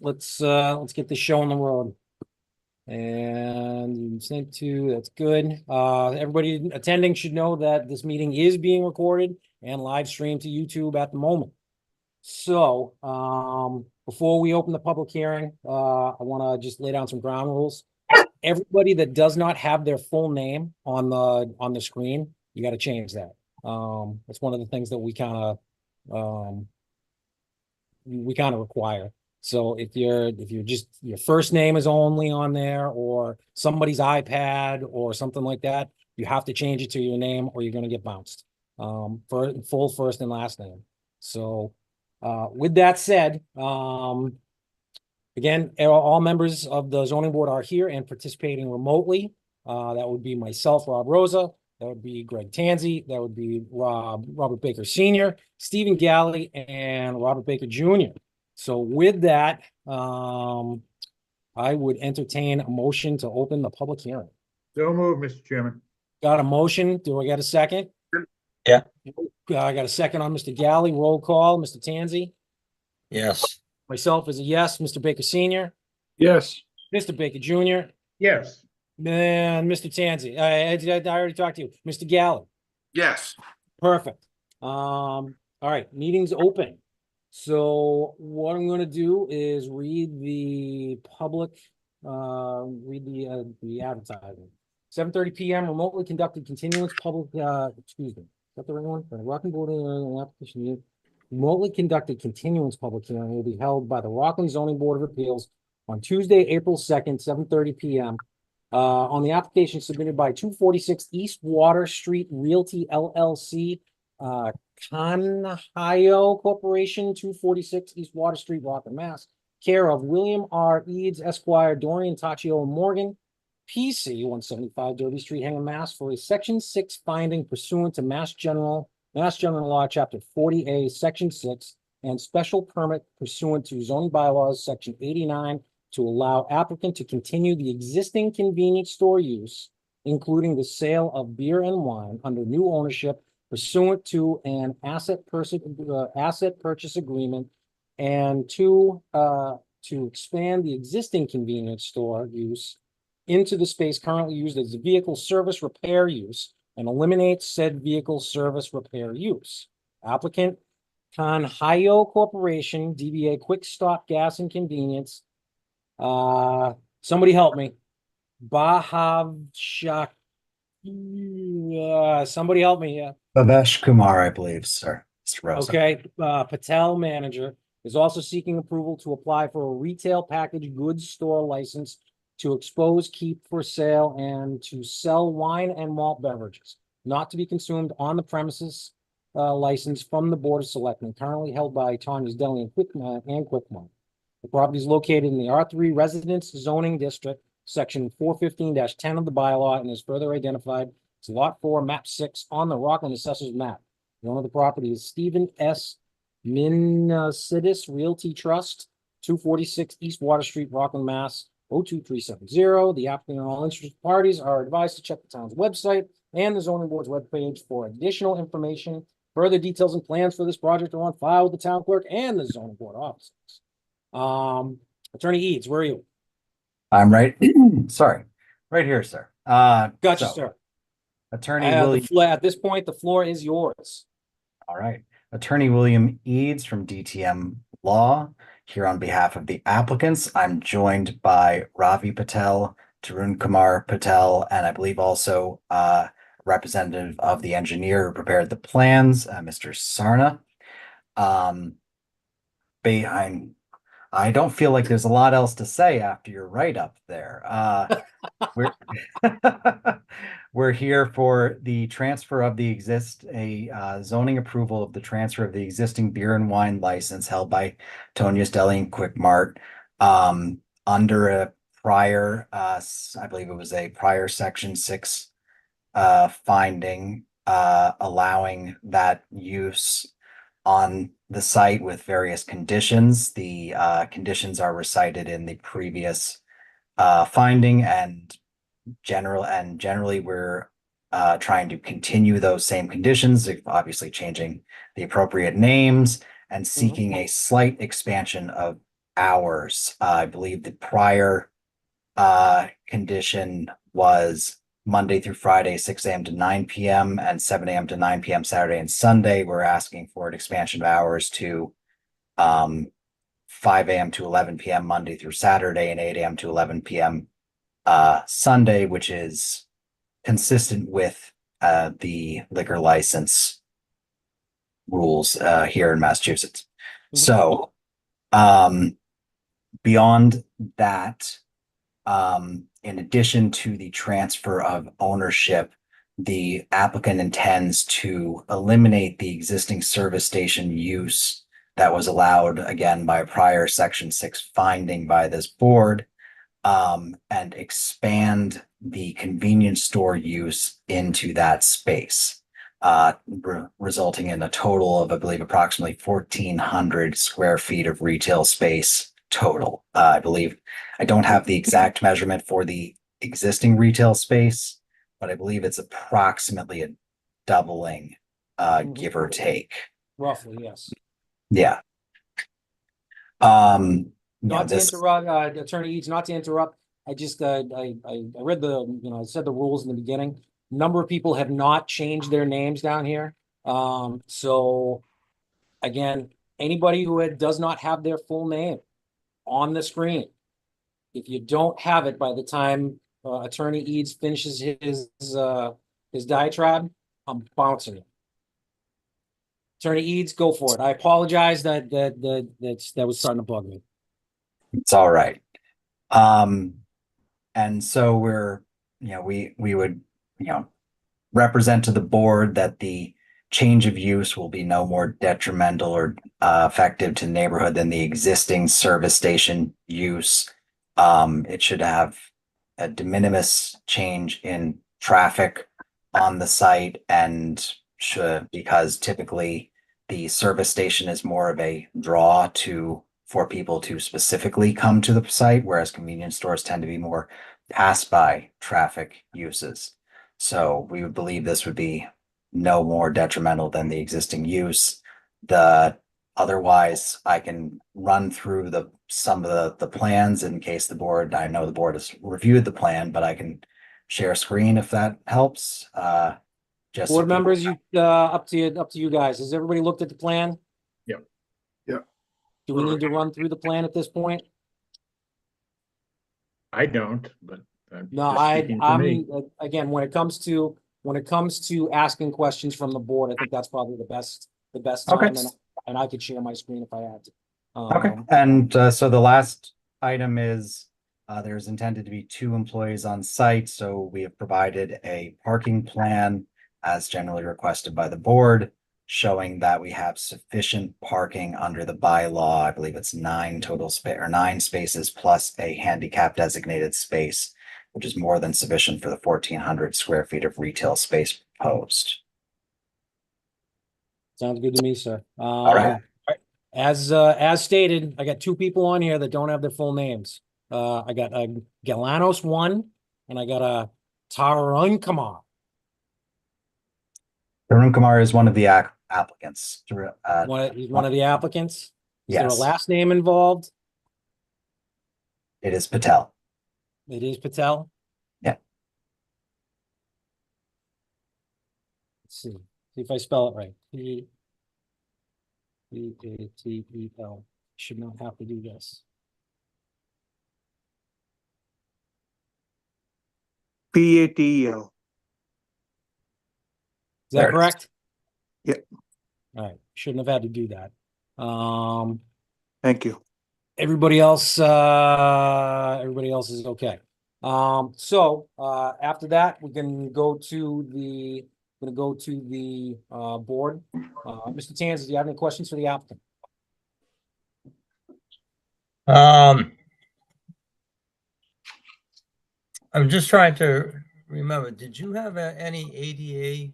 Let's get this show on the road. And you sent to, that's good. Everybody attending should know that this meeting is being recorded and live streamed to YouTube at the moment. So, before we open the public hearing, I want to just lay down some ground rules. Everybody that does not have their full name on the screen, you got to change that. That's one of the things that we kind of require. So if you're just your first name is only on there, or somebody's iPad or something like that, you have to change it to your name or you're going to get bounced. For full first and last name. So with that said, again, all members of the zoning board are here and participating remotely. That would be myself, Rob Rosa. That would be Greg Tanzi. That would be Robert Baker Sr., Stephen Galley, and Robert Baker Jr. So with that, I would entertain a motion to open the public hearing. So moved, Mr. Chairman. Got a motion? Do I get a second? Yeah. I got a second on Mr. Galley. Roll call. Mr. Tanzi? Yes. Myself is a yes. Mr. Baker Sr.? Yes. Mr. Baker Jr.? Yes. And Mr. Tanzi. I already talked to you. Mr. Galley? Yes. Perfect. All right, meeting's open. So what I'm going to do is read the public, read the advertisement. 7:30 p.m. remotely conducted continuance public, excuse me, is that the right one? For the Rockland Board application. Remotely conducted continuance public hearing will be held by the Rockland Zoning Board of Appeals on Tuesday, April 2nd, 7:30 p.m. On the application submitted by 246 East Water Street Realty LLC, Conhio Corporation, 246 East Water Street, Rockland, Mass. Care of William R. Eads, Esquire, Dorian Taccio Morgan, PC, 175 Derby Street, Hingham, Mass. For a Section 6 finding pursuant to Mass General Law, Chapter 40A, Section 6, and special permit pursuant to zoning bylaws, Section 89, to allow applicant to continue the existing convenience store use, including the sale of beer and wine under new ownership pursuant to an asset purchase agreement, and to expand the existing convenience store use into the space currently used as a vehicle service repair use and eliminate said vehicle service repair use. Applicant Conhio Corporation, DBA Quick Stop Gas and Convenience. Somebody help me. Bahavshak. Somebody help me here. Bhavesh Kumar, I believe, sir. Mr. Rosa. Okay, Patel manager is also seeking approval to apply for a retail packaged goods store license to expose, keep for sale, and to sell wine and malt beverages not to be consumed on the premises. License from the Board of Selectmen, currently held by Tanya's Deli and Quickmart. The property is located in the R3 Residence Zoning District, Section 415-10 of the bylaw, and is further identified as Lot 4, Map 6 on the Rockland Assessor's Map. The owner of the property is Stephen S. Mincidis Realty Trust, 246 East Water Street, Rockland, Mass. 02370. The applicant and all interested parties are advised to check the town's website and the zoning board's webpage for additional information. Further details and plans for this project are on file with the town clerk and the zoning board offices. Attorney Eads, where are you? I'm right. Sorry. Right here, sir. Gotcha, sir. Attorney at this point, the floor is yours. All right. Attorney William Eads from DTM Law, here on behalf of the applicants. I'm joined by Ravi Patel, Tarun Kumar Patel, and I believe also representative of the engineer who prepared the plans, Mr. Sarna. I don't feel like there's a lot else to say after your write-up there. We're here for the transfer of the zoning approval of the transfer of the existing beer and wine license held by Tanya's Deli and Quick Mart under a prior, I believe it was a prior Section 6 finding allowing that use on the site with various conditions. The conditions are recited in the previous finding, and generally we're trying to continue those same conditions, obviously changing the appropriate names and seeking a slight expansion of hours. I believe the prior condition was Monday through Friday, 6 a.m. to 9 p.m. and 7 a.m. to 9 p.m. Saturday and Sunday. We're asking for an expansion of hours to 5 a.m. to 11 p.m. Monday through Saturday and 8 a.m. to 11 p.m. Sunday, which is consistent with the liquor license rules here in Massachusetts. Mhm. So beyond that, in addition to the transfer of ownership, the applicant intends to eliminate the existing service station use that was allowed again by a prior Section 6 finding by this board, and expand the convenience store use into that space, resulting in a total of, I believe, approximately 1,400 square feet of retail space total. I believe I don't have the exact measurement for the existing retail space, but I believe it's approximately a doubling, give or take. Roughly, yes. Yeah. Not to interrupt, Attorney Eads, not to interrupt. I just, I read I said the rules in the beginning. Number of people have not changed their names down here. So again, anybody who does not have their full name on the screen, if you don't have it by the time Attorney Eads finishes his diatribe, I'm bouncing it. Attorney Eads, go for it. I apologize that was starting to bug me. It's all right. And so we would, represent to the board that the change of use will be no more detrimental or effective to the neighborhood than the existing service station use. It should have a de minimis change in traffic on the site and because typically the service station is more of a draw for people to specifically come to the site, whereas convenience stores tend to be more pass-by traffic uses. So we would believe this would be no more detrimental than the existing use. Otherwise, I can run through some of the plans in case I know the board has reviewed the plan, but I can share screen if that helps. Just Board members, up to you guys. Has everybody looked at the plan? Yep. Yep. Do we need to run through the plan at this point? I don't, but No, just speaking for me. again, when it comes to asking questions from the board, I think that's probably the best Okay. time, and I could share my screen if I had to. Okay, and so the last item is there's intended to be 2 employees on site, so we have provided a parking plan as generally requested by the board, showing that we have sufficient parking under the bylaw. I believe it's 9 spaces plus a handicap designated space, which is more than sufficient for the 1,400 square feet of retail space proposed. Sounds good to me, sir. All right. As stated, I got 2 people on here that don't have their full names. I got a Galanos 1 and I got a Tarunkamar. Arun Kumar is one of the applicants. He's one of the applicants. Is there a Yes, last name involved? it is Patel. It is Patel. Yeah. Let's see if I spell it right. Patel. Should not have to do this. Patel. Is that There it is. correct? Yep. All right. Shouldn't have had to do that. Thank you. Everybody else is okay. So after that, we're gonna go to the board. Mr. Tanz, do you have any questions for the applicant? I'm just trying to remember, did you have any ADA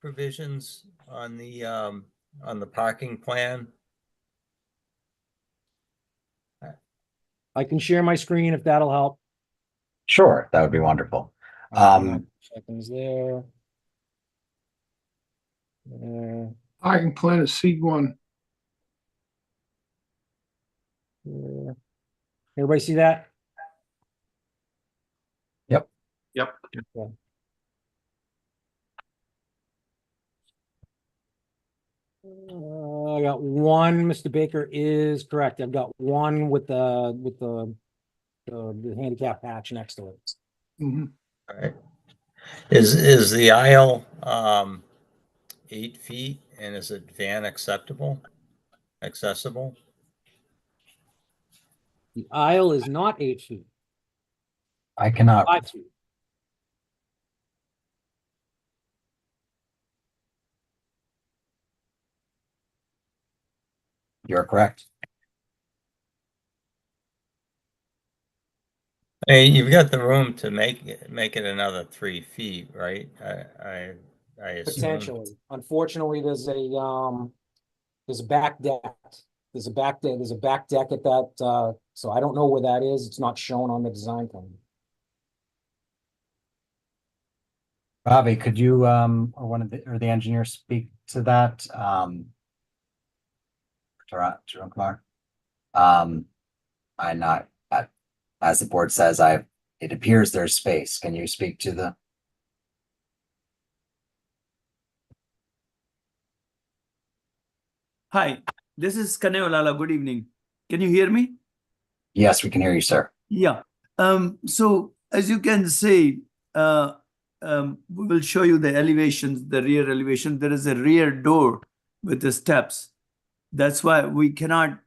provisions on the parking plan? I can share my screen if that'll help. Sure, that would be wonderful. Seconds there. Parking plan is C1. Everybody see that? Yep. Okay. I got one, Mr. Baker is correct. I've got one with the handicap patch next to it. Mhm. All right. Is the aisle 8 feet, and is it van accessible? The aisle is not 8 feet, I cannot, 5 feet. you're correct. Hey, you've got the room to make it another 3 feet, right? I assume. Potentially. Unfortunately, there's a back deck. There's a back deck at that, so I don't know where that is. It's not shown on the design plan. Ravi, could you, or one of the engineers speak to that? Tarun Kumar? I'm not, as the board says, it appears there's space. Can you speak to the? Hi, this is Kaneolala. Good evening. Can you hear me? Yes, we can hear you, sir. Yeah. So as you can see, we will show you the elevations, the rear elevation. There is a rear door with the steps. That's why we cannot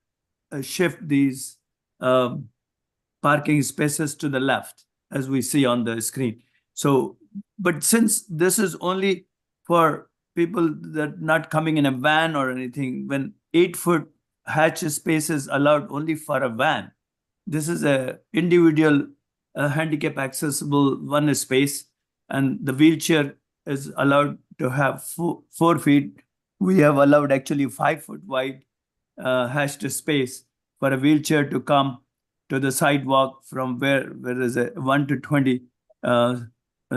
shift these parking spaces to the left, as we see on the screen. So, but since this is only for people that not coming in a van or anything, when 8-foot hatch space is allowed only for a van, this is a individual handicap accessible one space, and the wheelchair is allowed to have 4 feet. We have allowed actually 5-foot wide hatched space for a wheelchair to come to the sidewalk from where there is a 1 to 20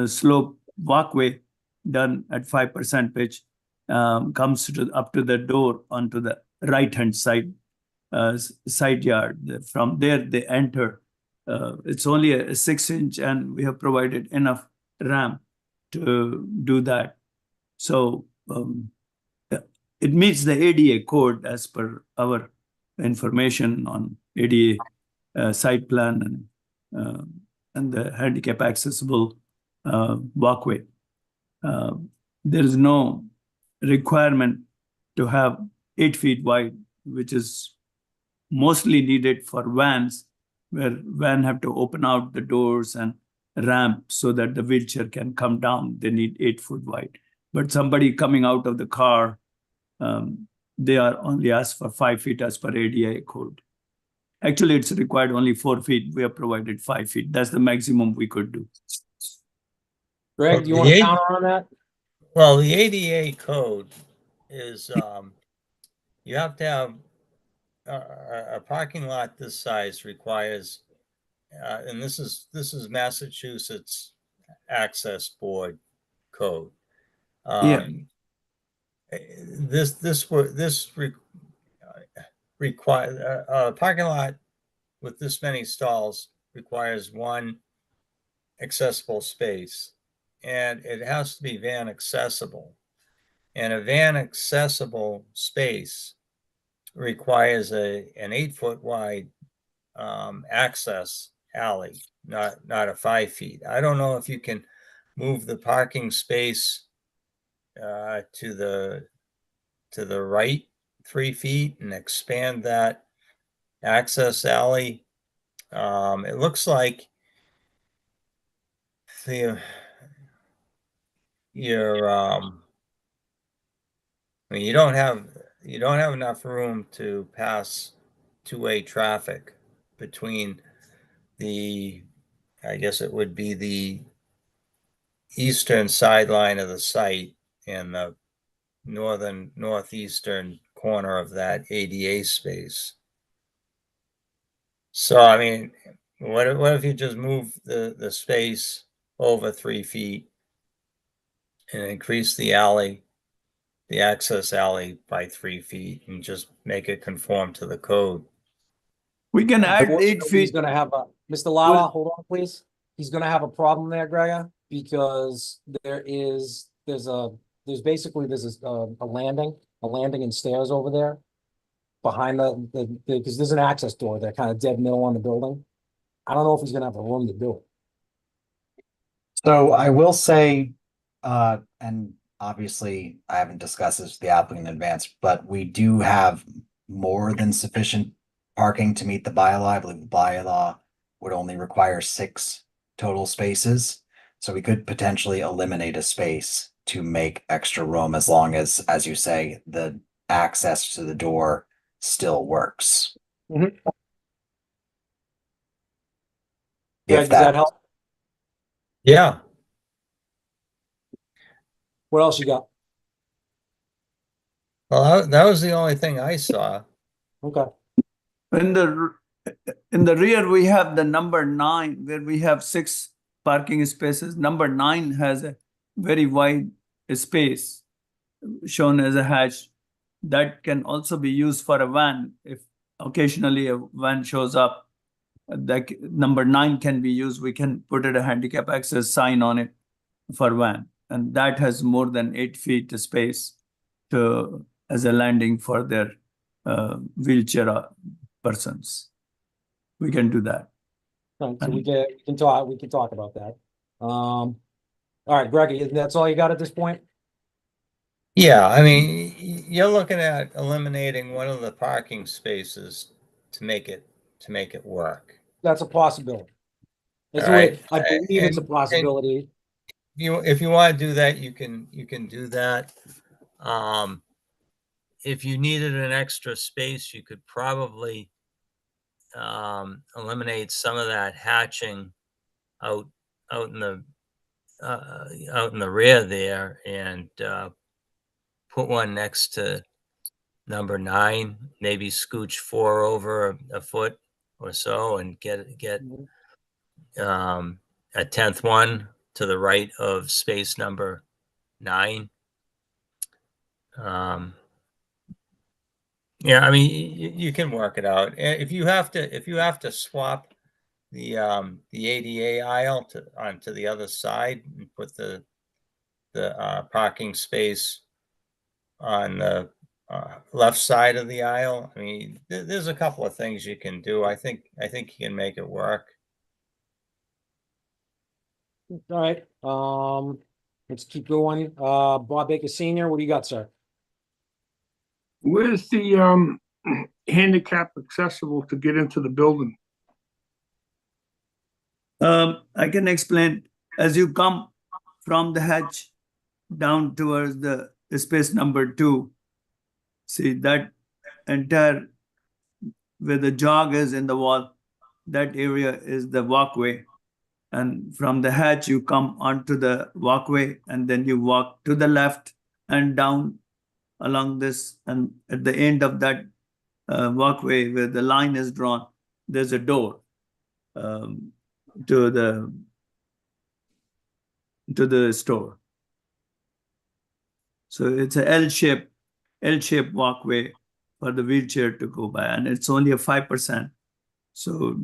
slope walkway done at 5% pitch, comes up to the door onto the right-hand side side yard. From there, they enter. It's only a 6-inch, and we have provided enough ramp to do that. So it meets the ADA code as per our information on ADA site plan and the handicap accessible walkway. There is no requirement to have 8 feet wide, which is mostly needed for vans, where van have to open out the doors and ramp so that the wheelchair can come down. They need 8-foot wide. But somebody coming out of the car, they are only asked for 5 feet as per ADA code. Actually, it's required only 4 feet. We have provided 5 feet. That's the maximum we could do. Greg, do you want to counter on that? Well, the ADA code is you have to have a parking lot this size requires, and this is Massachusetts Access Board code. Yeah. This require a parking lot with this many stalls requires one accessible space, and it has to be van accessible. And a van accessible space requires an 8-foot wide access alley, not a 5 feet. I don't know if you can move the parking space to the right 3 feet and expand that access alley. It looks like your I mean, you don't have enough room to pass two-way traffic between the, I guess it would be the eastern sideline of the site and the northeastern corner of that ADA space. So, I mean, what if you just move the space over 3 feet and increase the access alley by 3 feet, and just make it conform to the code? We can add Unfortunately, 8 He's feet. gonna have a, Mr. Lala, hold on, please. He's gonna have a problem there, Gregor, because there's a landing and stairs over there. Behind because there's an access door there, kind of dead middle on the building. I don't know if he's gonna have the room to do it. So I will say, and obviously I haven't discussed this with the applicant in advance, but we do have more than sufficient parking to meet the bylaw. I believe the bylaw would only require 6 total spaces. So we could potentially eliminate a space to make extra room as long as you say, the access to the door still works. Mhm. If Greg, does that help? Yeah. What else you got? Well, that was the only thing I saw. Okay. In the rear, we have the number 9, where we have 6 parking spaces. Number 9 has a very wide space shown as a hatch that can also be used for a van. If occasionally a van shows up, that number 9 can be used. We can put a handicap access sign on it for van, and that has more than 8 feet space as a landing for their wheelchair persons. We can do that. So we can talk about that. All right, Greg, that's all you got at this point? Yeah, I mean, you're looking at eliminating one of the parking spaces to make it work. That's a possibility. All right. I believe it's a And- possibility. If you want to do that, you can do that. If you needed an extra space, you could probably eliminate some of that hatching out in the rear there, and put one next to number 9, maybe scooch 4 over a foot or so, and get a 10th one to the right of space number 9. Yeah, I mean, you can work it out. If you have to swap the ADA aisle onto the other side and put the parking space on the left side of the aisle, I mean, there's a couple of things you can do. I think you can make it work. All right, let's keep going. Bob Baker Senior, what do you got, sir? Where's the handicap accessible to get into the building? I can explain. As you come from the hatch down towards the space number 2, see that entire, where the jog is in the wall, that area is the walkway. And from the hatch, you come onto the walkway, and then you walk to the left and down along this. And at the end of that walkway, where the line is drawn, there's a door to the store. So it's a L-shaped walkway for the wheelchair to go by, and it's only a 5%. So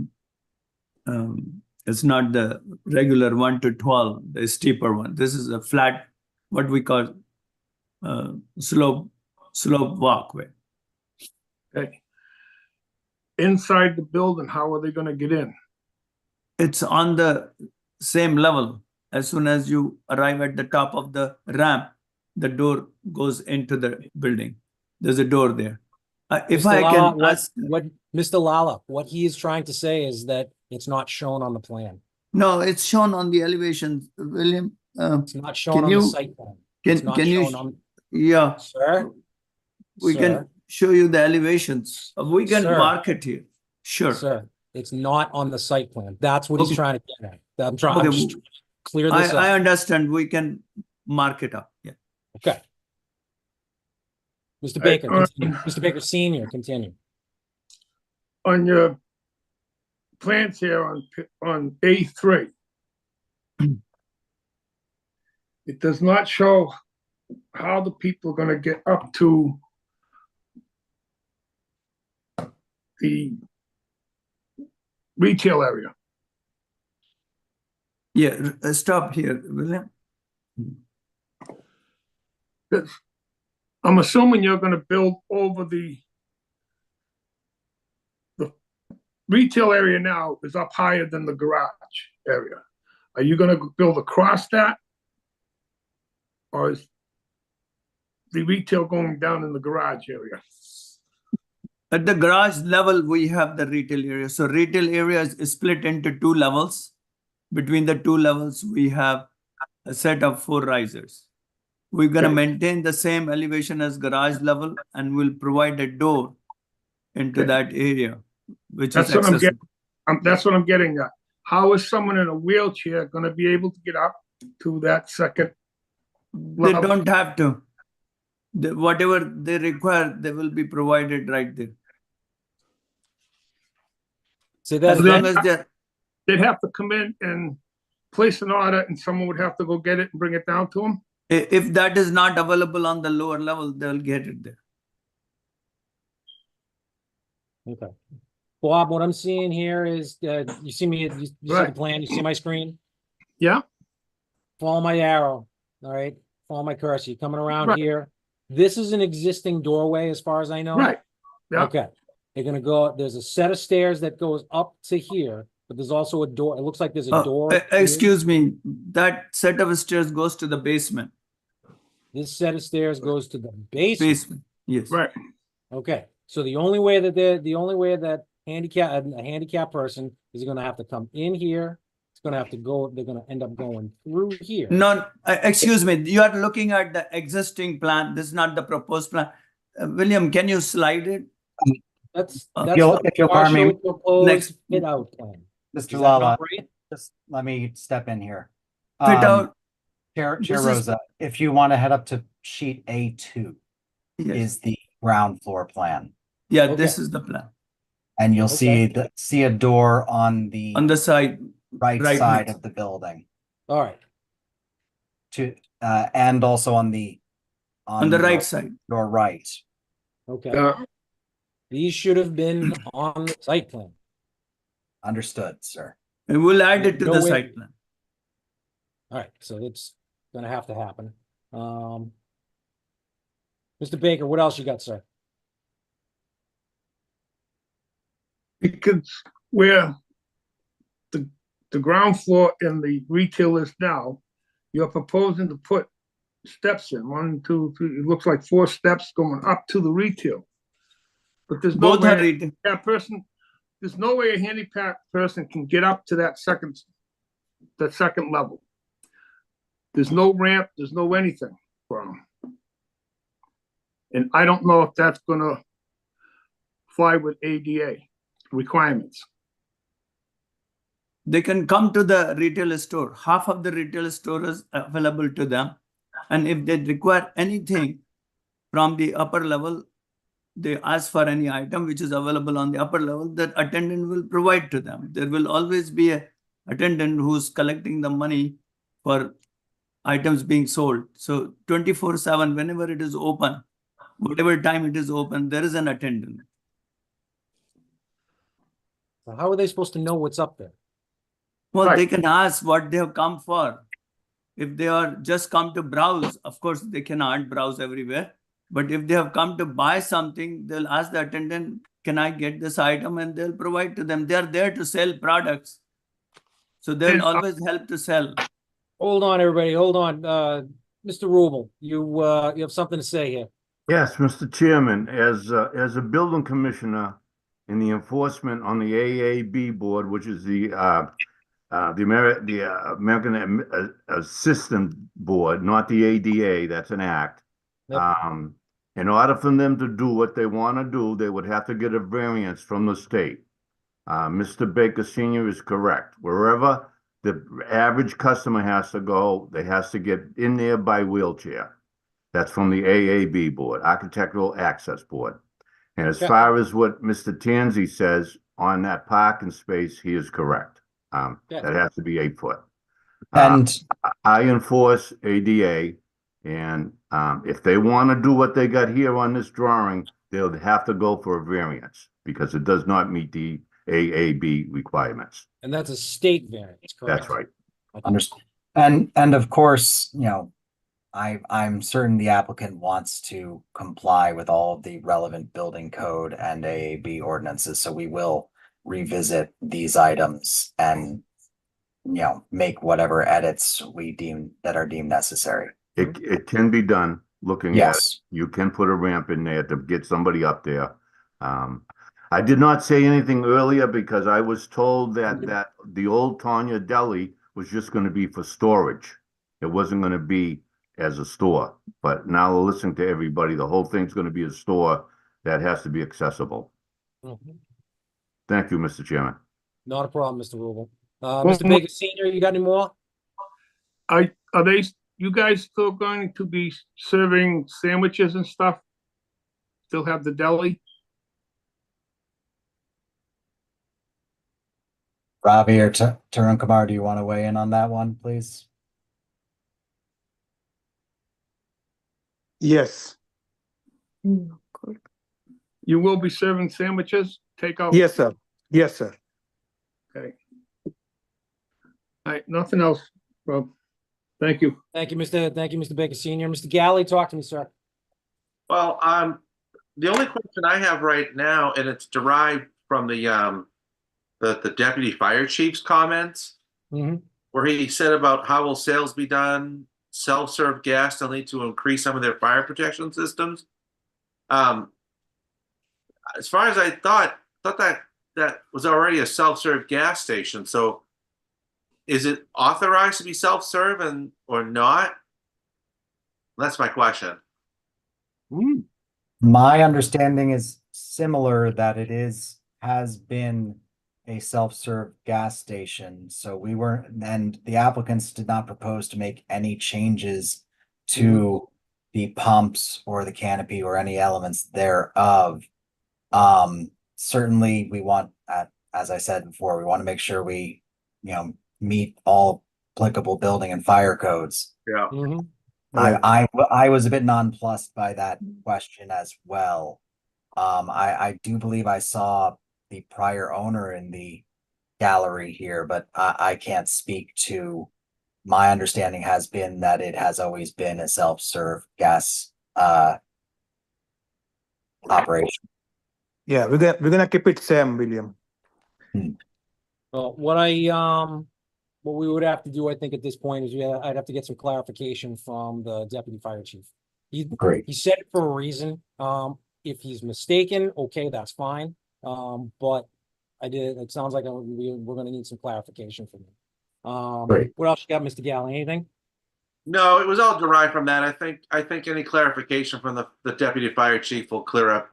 it's not the regular 1 to 12, the steeper one. This is a flat, what we call slope walkway. Okay. Inside the building, how are they gonna get in? It's on the same level. As soon as you arrive at the top of the ramp, the door goes into the building. There's a door there. If Mr. I Lala, can ask, what Mr. Lala, what he is trying to say is that it's not shown on the plan. no, it's shown on the elevation, William. It's not shown Can on the you- site plan. It's not Can you? shown on, Yeah, sir? we Sir? can show you the elevations. We can Sir. mark it here. Sure. Sir, it's not on the site plan. That's what he's Okay. trying to get at. I'm just trying to clear this I up. understand. We can mark it up. Yeah. Okay. Mr. Baker, continue. Mr. Baker Senior, continue. On your plans here on A3, it does not show how the people are gonna get up to the retail area. Yeah, stop here, William. I'm assuming you're gonna build over the retail area now is up higher than the garage area. Are you gonna build across that? Or is the retail going down in the garage area? At the garage level, we have the retail area. So retail area is split into two levels. Between the two levels, we have a set of 4 risers. We're going to Okay. maintain the same elevation as garage level, and we'll provide a door into Okay. that area, which That's is what I'm accessible. That's what I'm getting at. How is someone in a wheelchair gonna be able to get up to that second They level? don't have to. Whatever they require, they will be provided right there. Say that As long again. as they're They'd have to come in and place an order and someone would have to go get it and bring it down to them? if that is not available on the lower level, they'll get it there. Okay. Bob, what I'm seeing here is, you see me, you see the Right. plan, you see my screen? Yeah, Follow my arrow, all right? Follow my cursor. You're coming around Right. here. This is an existing doorway as far as I know. right. Yeah, Okay. They're gonna go, there's a set of stairs that goes up to here, but there's also a door. It looks like there's a door. here. Excuse me, that set of stairs goes to the basement. This set of stairs goes to the basement. Yes. right. Okay, so the only way that a handicapped person is gonna have to come in here. It's gonna have to go, they're gonna end up going through here. No, excuse me, you are looking at the existing plan. This is not the proposed plan. William, can you slide it? That's If you'll the pardon me, partial proposed next- fit out plan. Mr. Is that Lala, not right? just let me step in here. Fit out, Chair this is- Rosa, if you want to head up to sheet A2 yes. is the ground floor plan. Yeah, Okay. this is the plan. And you'll Okay. see a door on the On the side, right right side next. of the building All right, and also on the on the right side. your right. okay. Yeah, These should have been on the site plan. Understood, sir. And we'll add it to No the way. site plan. All right, so it's gonna have to happen. Mr. Baker, what else you got, sir? because where the ground floor and the retail is now, you're proposing to put steps in, 1, 2, 3, it looks like 4 steps going up to the retail. But there's no Both are way retail. there's no way a handicapped person can get up to that second level. There's no ramp, there's no anything for them. And I don't know if that's gonna fly with ADA requirements. They can come to the retail store. Half of the retail store is available to them. And if they require anything from the upper level, they ask for any item which is available on the upper level, that attendant will provide to them. There will always be a attendant who's collecting the money for items being sold. So 24/7, whenever it is open, whatever time it is open, there is an attendant. So how are they supposed to know what's up there? Well, Right. they can ask what they have come for. If they are just come to browse, of course, they cannot browse everywhere. But if they have come to buy something, they'll ask the attendant, can I get this item? And they'll provide to them. They're there to sell products. So they'll And, always help to sell. Hold on, everybody, hold on. Mr. Rubel, you have something to say here. Yes, Mr. Chairman, as a building commissioner in the enforcement on the AAB board, which is the American Assistant Board, not the ADA, that's an act. Yep. In order for them to do what they want to do, they would have to get a variance from the state. Mr. Baker Senior is correct. Wherever the average customer has to go, they has to get in there by wheelchair. That's from the AAB board, Architectural Access Board. And as Okay. far as what Mr. Tanzi says on that parking space, he is correct. That has to be 8 foot. And I enforce ADA, and if they want to do what they got here on this drawing, they'll have to go for a variance because it does not meet the AAB requirements. And that's a state variance, correct? That's right. Understand. And of course, you know, I'm certain the applicant wants to comply with all of the relevant building code and AAB ordinances, so we will revisit these items and, you know, make whatever edits we deem that are deemed necessary. It can be done, looking at, Yes, you can put a ramp in there to get somebody up there. I did not say anything earlier because I was told that the old Tanya Deli was just gonna be for storage. It wasn't gonna be as a store, but now listening to everybody, the whole thing's gonna be a store that has to be accessible. Mhm. Thank you, Mr. Chairman. Not a problem, Mr. Rubel. Well, Mr. Baker Senior, you got any more? Are you guys still going to be serving sandwiches and stuff? Still have the deli? Ravi or Tarun Kumar, do you want to weigh in on that one, please? Yes, You will be serving sandwiches, takeout? yes, sir. Yes, sir. Okay. All right, nothing else, Rob. Thank you. Thank you, Mr. Baker Senior. Mr. Galley, talk to me, sir. Well, the only question I have right now, and it's derived from the deputy fire chief's comments, Mhm. where he said about how will sales be done, self-serve gas, they'll need to increase some of their fire protection systems. As far as I thought that was already a self-serve gas station. So is it authorized to be self-serve or not? That's my question. My understanding is similar, that it has been a self-serve gas station. So we weren't, and the applicants did not propose to make any changes to the pumps or the canopy or any elements thereof. Certainly we want, as I said before, we want to make sure we, you know, meet all applicable building and fire codes. Yeah. Mhm. I was a bit nonplussed by that question as well. I do believe I saw the prior owner in the gallery here, but I can't speak to. My understanding has been that it has always been a self-serve gas operation. Yeah, we're gonna keep it same, William. Well, what we would have to do, I think, at this point is I'd have to get some clarification from the deputy fire chief. Great. He said it for a reason. If he's mistaken, okay, that's fine. But it sounds like we're gonna need some clarification from him. Great. What else you got, Mr. Galley? Anything? No, it was all derived from that. I think any clarification from the deputy fire chief will clear up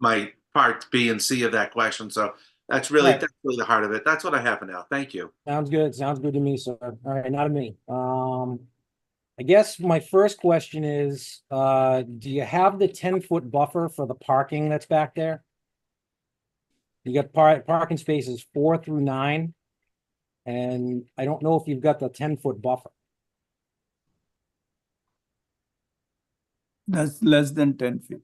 my parts B and C of that question. So that's really the heart of it. That's what I have for now. Thank you. Sounds good. Sounds good to me, sir. All right, not to me. I guess my first question is, do you have the 10-foot buffer for the parking that's back there? You got parking spaces 4 through 9. And I don't know if you've got the 10-foot buffer. That's less than 10 feet.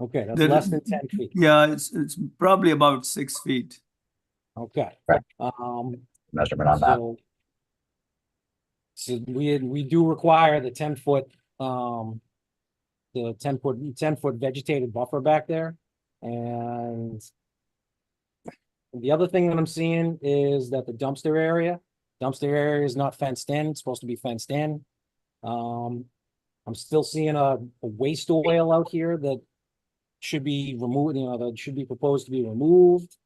Okay, that's There- less than 10 feet. Yeah, it's probably about 6 feet. Okay. Right. Um, Measurement on that. So we do require the 10-foot, the 10-foot vegetated buffer back there. And the other thing that I'm seeing is that the dumpster area is not fenced in. It's supposed to be fenced in. I'm still seeing a waste oil out here that should be removed, that should be proposed to be removed.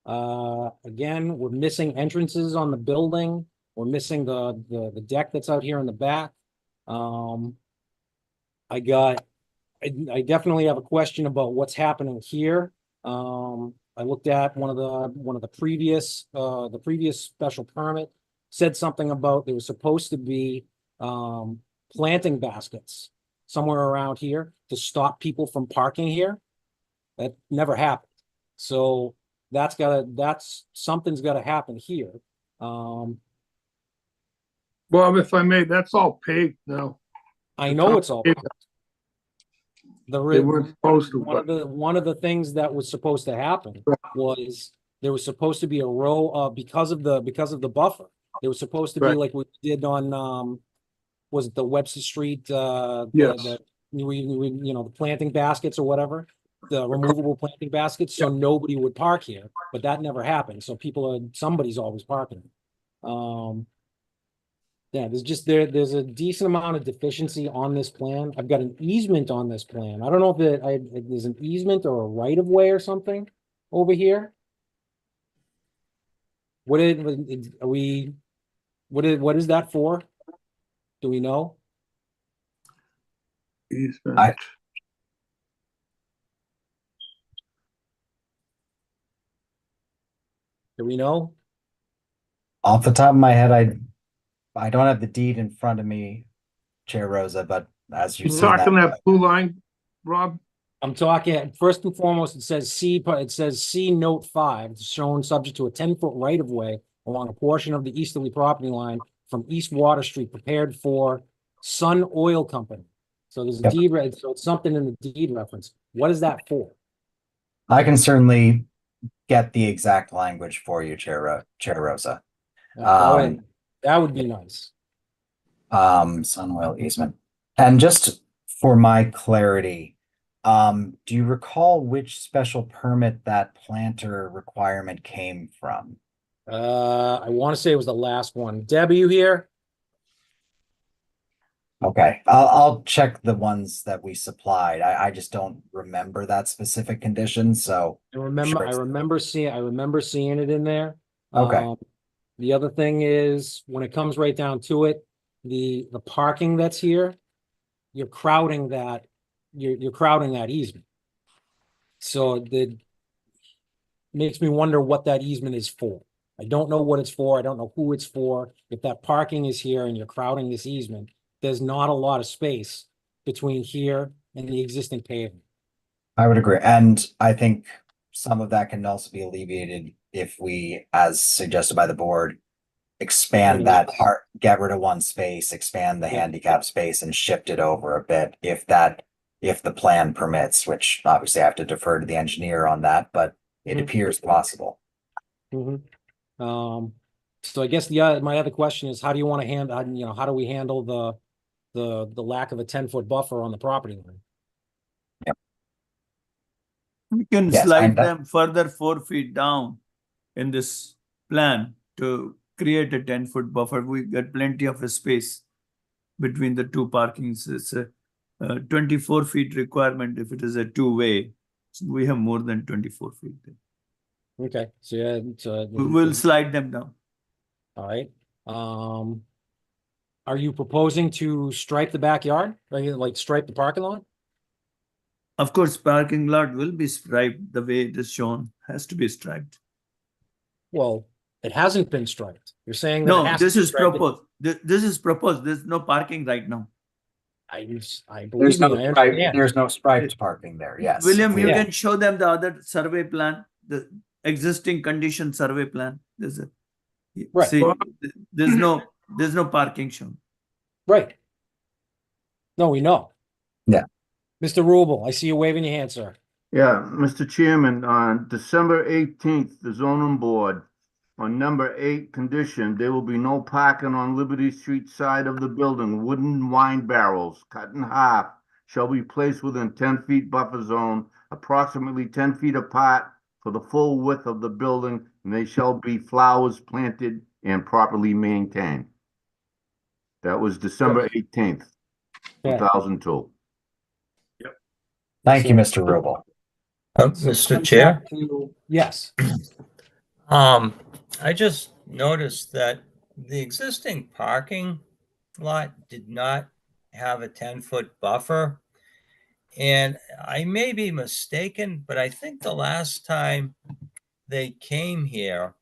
Again, we're missing entrances on the building. We're missing the deck that's out here in the back. I definitely have a question about what's happening here. I looked at one of the previous special permit, said something about there was supposed to be planting baskets somewhere around here to stop people from parking here. That never happened. So something's gotta happen here. Bob, if I may, that's all paved now. I know it's all. They weren't supposed to, One of the things that was supposed to happen was there was supposed to be a row of, because of the buffer. There was supposed to be Right. like we did on, was it the Webster Street, Yes. the planting baskets or whatever? The removable planting baskets, so nobody would park here, but that never happened. So somebody's always parking. Yeah, there's a decent amount of deficiency on this plan. I've got an easement on this plan. I don't know if there's an easement or a right of way or something over here. What is that for? Do we know? Easement. Do we know? Off the top of my head, I don't have the deed in front of me, Chair Rosa, but as You you've seen talking that blue line, Rob? I'm talking, first and foremost, it says C note 5, shown subject to a 10-foot right of way along a portion of the easterly property line from East Water Street prepared for Sun Oil Company. So there's a Yep. deed, so it's something in the deed reference. What is that for? I can certainly get the exact language for you, Chair Rosa. That would be nice. Sun oil easement. And just for my clarity, do you recall which special permit that planter requirement came from? I want to say it was the last one. Deb, are you here? Okay, I'll check the ones that we supplied. I just don't remember that specific condition, so. I remember seeing it in there. Okay. The other thing is, when it comes right down to it, the parking that's here, you're crowding that easement. So makes me wonder what that easement is for. I don't know what it's for. I don't know who it's for. If that parking is here and you're crowding this easement, there's not a lot of space between here and the existing pavement. I would agree. And I think some of that can also be alleviated if we, as suggested by the board, expand that part, get rid of one space, expand the handicap space and shift it over a bit if the plan permits, which obviously I have to defer to the engineer on that, but it appears possible. So I guess my other question is, how do you want to handle, how do we handle the lack of a 10-foot buffer on the property line? We can Yes, slide them further 4 feet down in this plan to create a 10-foot buffer. We got plenty of a space between the two parkings. It's a 24 feet requirement if it is a two-way. So we have more than 24 feet there. Okay, so We'll slide them down. All right. Are you proposing to stripe the backyard? Like stripe the parking lot? Of course, parking lot will be striped the way it is shown, has to be striped. Well, it hasn't been striped. You're saying that No, this is proposed. This is proposed. There's no parking right now. I believe There's me, I understand. there's no striped parking there, yes. William, you can show them the other survey plan, the existing condition survey plan. There's a Right. see, there's no parking shown. Right. No, we know. Yeah. Mr. Rubel, I see you waving your hand, sir. Yeah, Mr. Chairman, on December 18th, the zoning board, on number 8 condition, there will be no parking on Liberty Street side of the building. Wooden wine barrels cut in half shall be placed within 10 feet buffer zone, approximately 10 feet apart for the full width of the building, and they shall be flowers planted and properly maintained. That was December 18th, 2002. Thank you, Mr. Rubel. Mr. Chair? Yes. I just noticed that the existing parking lot did not have a 10-foot buffer. And I may be mistaken, but I think the last time they came here,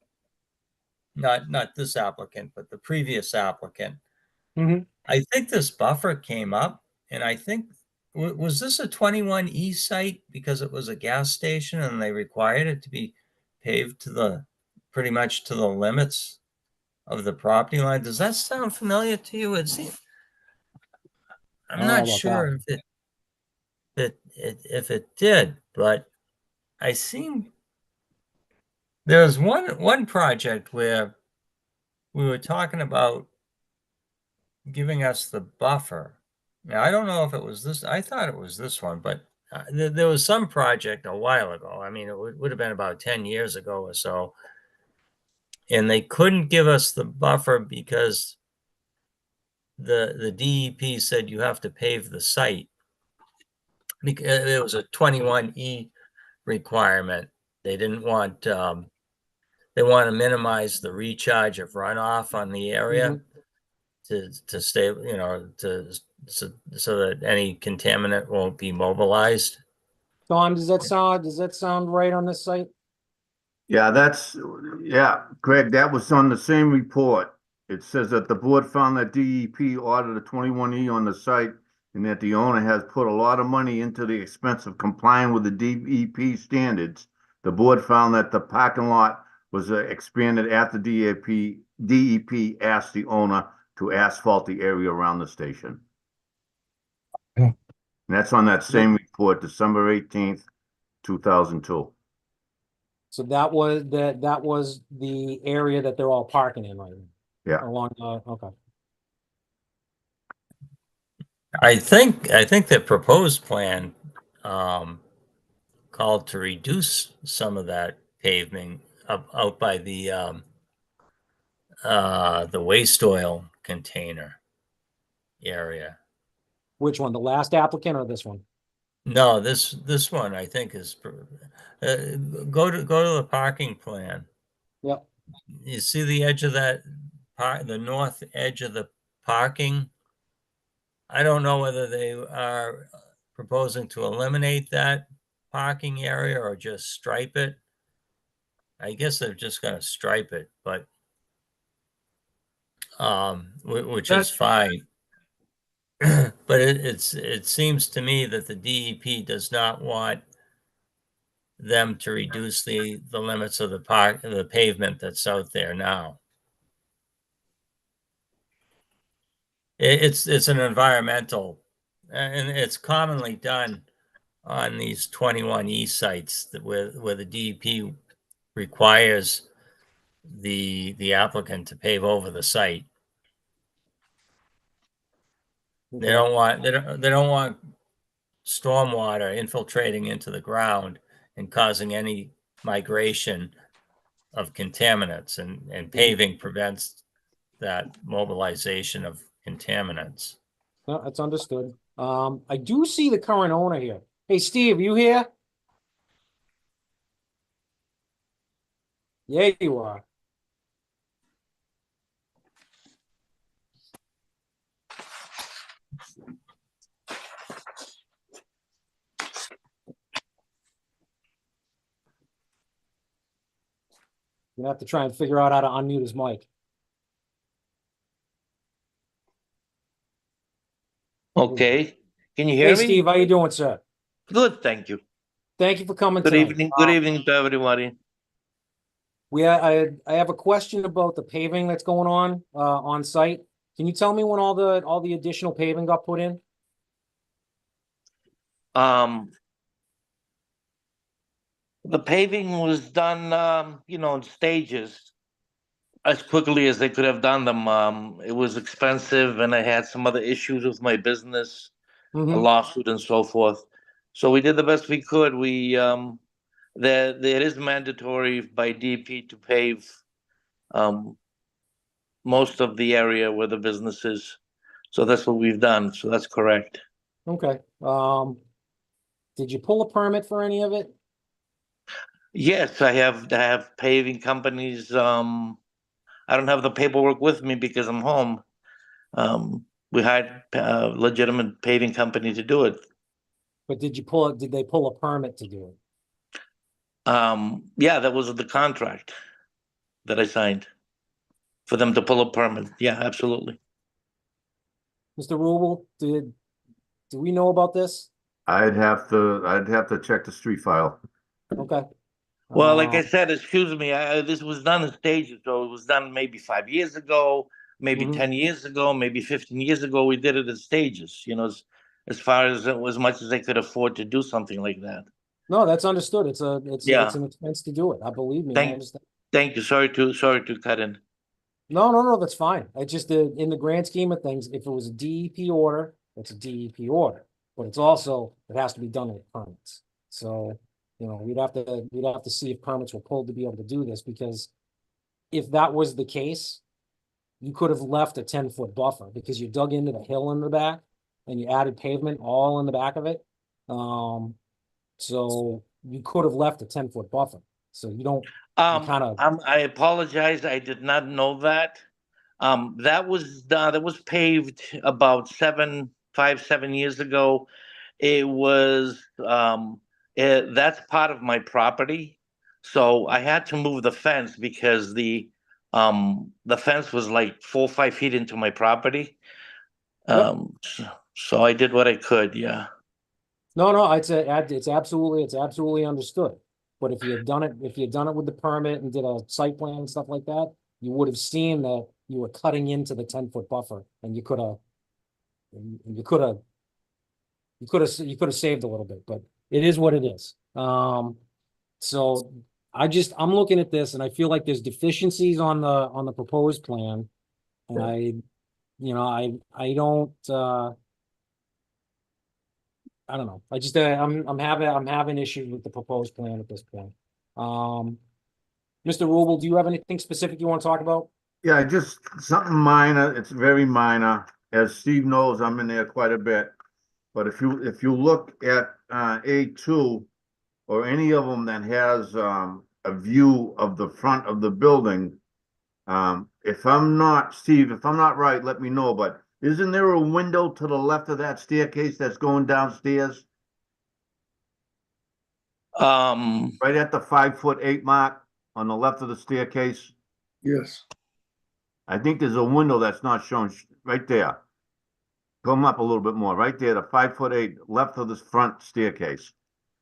not this applicant, but the previous applicant, I think this buffer came up, and I think, was this a 21E site because it was a gas station and they required it to be paved to pretty much to the limits of the property line? Does that sound familiar to you? I'm not sure if it did, but I seem There's one project where we were talking about giving us the buffer. Now, I don't know if it was this, I thought it was this one, but there was some project a while ago. I mean, it would have been about 10 years ago or so. And they couldn't give us the buffer because the DEP said you have to pave the site. Because it was a 21E requirement. They didn't want, they want to minimize the recharge of runoff on the area to stay, you know, so that any contaminant won't be mobilized. Tom, does that sound right on this site? Yeah, Greg, that was on the same report. It says that the board found that DEP ordered a 21E on the site and that the owner has put a lot of money into the expense of complying with the DEP standards. The board found that the parking lot was expanded after DEP asked the owner to asphalt the area around the station. Okay. And that's on that same report, December 18th, 2002. So that was the area that they're all parking in right now. Yeah. Along, okay. I think the proposed plan called to reduce some of that pavement out by the waste oil container area. Which one? The last applicant or this one? No, this one I think is go to the parking plan. Yep. You see the edge of that the north edge of the parking. I don't know whether they are proposing to eliminate that parking area or just stripe it. I guess they're just going to stripe it, but which is fine. But it seems to me that the DEP does not want them to reduce the limits of the pavement that's out there now. It's an environmental, and it's commonly done on these 21E sites that where the DEP requires the applicant to pave over the site. They don't want stormwater infiltrating into the ground and causing any migration of contaminants, and paving prevents that mobilization of contaminants. No, that's understood. I do see the current owner here. Hey, Steve, you here? Yeah, you are. You have to try and figure out how to unmute his mic. Okay, can you Hey, hear me? Steve, how you doing, sir? Good, thank you. Thank you for coming Good tonight. evening, good evening to everybody. I have a question about the paving that's going on site. Can you tell me when all the additional paving got put in? The paving was done, you know, in stages as quickly as they could have done them. It was expensive and I had some other issues with my business, a lawsuit and so forth. So we did the best we could. There it is mandatory by DP to pave most of the area where the business is. So that's what we've done. So that's correct. Okay. Did you pull a permit for any of it? Yes, I have paving companies. I don't have the paperwork with me because I'm home. We hired a legitimate paving company to do it. But did they pull a permit to do it? Yeah, that was the contract that I signed for them to pull a permit. Yeah, absolutely. Mr. Rubel, do we know about this? I'd have to check the street file. Okay. Well, like I said, excuse me, this was done in stages. So it was done maybe 5 years ago, maybe 10 years ago, maybe 15 years ago. We did it in stages, you know, as far as much as they could afford to do something like that. No, that's understood. It's Yeah. it's an expense to do it. I believe me. I Thank- understand. Thank you. Sorry to cut in. No, that's fine. I just, in the grand scheme of things, if it was a DEP order, it's a DEP order. But it's also, it has to be done with permits. So, you know, we'd have to see if permits were pulled to be able to do this, because if that was the case, you could have left a 10-foot buffer because you dug into the hill in the back and you added pavement all in the back of it. So you could have left a 10-foot buffer. So you don't, kind of, I apologize. I did not know that. That was paved about 7 years ago. It was, that's part of my property. So I had to move the fence because the fence was like 4 or 5 feet into my property. So I did what I could, yeah. no, it's absolutely understood. But if you had done it with the permit and did a site plan and stuff like that, you would have seen that you were cutting into the 10-foot buffer, and you could have saved a little bit, but it is what it is. So I'm looking at this and I feel like there's deficiencies on the proposed plan. And I don't, I don't know. I'm having issues with the proposed plan at this point. Mr. Rubel, do you have anything specific you want to talk about? Yeah, just something minor. It's very minor. As Steve knows, I'm in there quite a bit. But if you look at A2 or any of them that has a view of the front of the building, if I'm not, Steve, if I'm not right, let me know, but isn't there a window to the left of that staircase that's going downstairs? Right at the 5'8" mark on the left of the staircase? Yes. I think there's a window that's not shown right there. Come up a little bit more, right there, the 5'8" left of the front staircase.